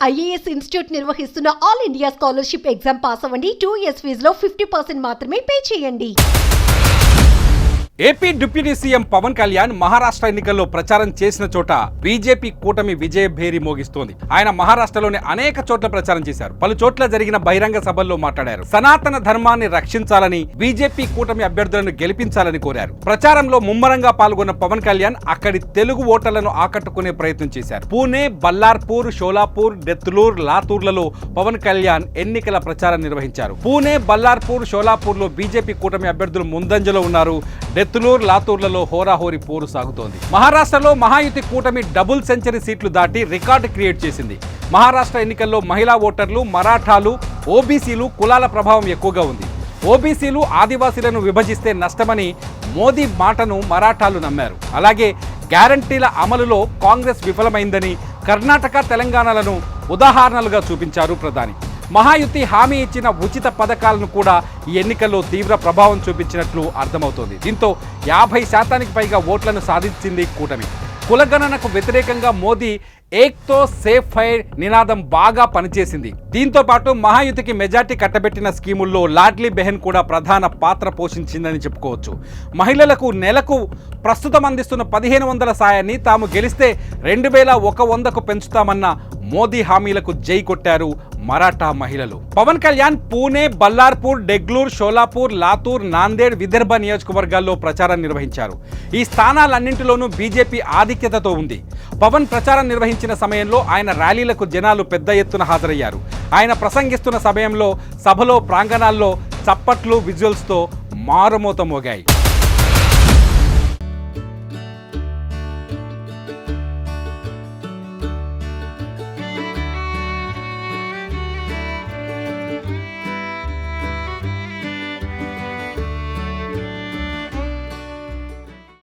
IAS institute నిర్వహిస్తున్న all India scholarship exam pass అవ్వండి. 2 years ఫీజులో 50% మాత్రమే పే చేయండి. AP deputy CM Pawan Kalyan Maharashtra ఎన్నికల్లో ప్రచారం చేసిన చోట బీజేపీ కూటమి విజయ భేరి మోగిస్తోంది. ఆయన మహారాష్ట్రలోని అనేక చోట్ల ప్రచారం చేశారు. పలు చోట్ల జరిగిన బహిరంగ సభల్లో మాట్లాడారు. సనాతన ధర్మాన్ని రక్షించాలని, బీజేపీ కూటమి అభ్యర్థులను గెలిపించాలని కోరారు. ప్రచారంలో ముమ్మరంగా పాల్గొన్న పవన్ కళ్యాణ్ అక్కడి తెలుగు ఓటర్లను ఆకట్టుకునే ప్రయత్నం చేశారు. పూణే, బల్లార్పూర్, షోలాపూర్, డెత్లూర్, లాతూర్లలో పవన్ కళ్యాణ్ ఎన్నికల ప్రచారం నిర్వహించారు. పూణే, బల్లార్పూర్, షోలాపూర్లో బీజేపీ కూటమి అభ్యర్థులు ముందంజలో ఉన్నారు. డెత్లూర్, లాతూర్లలో హోరాహోరీ పోరు సాగుతోంది. మహారాష్ట్రలో మహాయుతి కూటమి డబుల్ సెంచరీ సీట్లు దాటి రికార్డు క్రియేట్ చేసింది. మహారాష్ట్ర ఎన్నికల్లో మహిళా ఓటర్లు, మరాఠాలు, ఓబీసీలు కులాల ప్రభావం ఎక్కువగా ఉంది. ఓబీసీలు, ఆదివాసీలను విభజిస్తే నష్టమని మోదీ మాటను మరాఠాలు నమ్మారు. అలాగే గ్యారంటీల అమలులో కాంగ్రెస్ విఫలమైందని కర్ణాటక, తెలంగాణలను ఉదాహరణలుగా చూపించారు ప్రధాని. మహాయుతి హామీ ఇచ్చిన ఉచిత పథకాలను కూడా ఈ ఎన్నికల్లో తీవ్ర ప్రభావం చూపించినట్లు అర్థమవుతోంది. దీంతో 50% పైగా ఓట్లను సాధించింది కూటమి. కులగణనకు వ్యతిరేకంగా మోదీ ఏక్తో సేఫ్ ఫైర్ నినాదం బాగా పనిచేసింది. దీంతో పాటు మహాయుతికి మెజార్టీ కట్టబెట్టిన స్కీముల్లో లాడ్లీ బెహన్ కూడా ప్రధాన పాత్ర పోషించిందని చెప్పుకోవచ్చు. మహిళలకు నెలకు ప్రస్తుతం అందిస్తున్న 1500 సాయాన్ని తాము గెలిస్తే 2100కు పెంచుతామన్న మోదీ హామీలకు జై కొట్టారు మరాఠా మహిళలు. పవన్ కళ్యాణ్ పూణే, బల్లార్పూర్, డెగ్లూర్, షోలాపూర్, లాతూర్, నాందేడ్, విదర్భ నియోజకవర్గాల్లో ప్రచారం నిర్వహించారు. ఈ స్థానాలన్నింటిలోనూ బీజేపీ ఆధిక్యతతో ఉంది. పవన్ ప్రచారం నిర్వహించిన సమయంలో ఆయన ర్యాలీలకు జనాలు పెద్ద ఎత్తున హాజరయ్యారు. ఆయన ప్రసంగిస్తున్న సమయంలో సభలో ప్రాంగణాల్లో చప్పట్లు, విజువల్స్తో మారుమోత మోగాయి.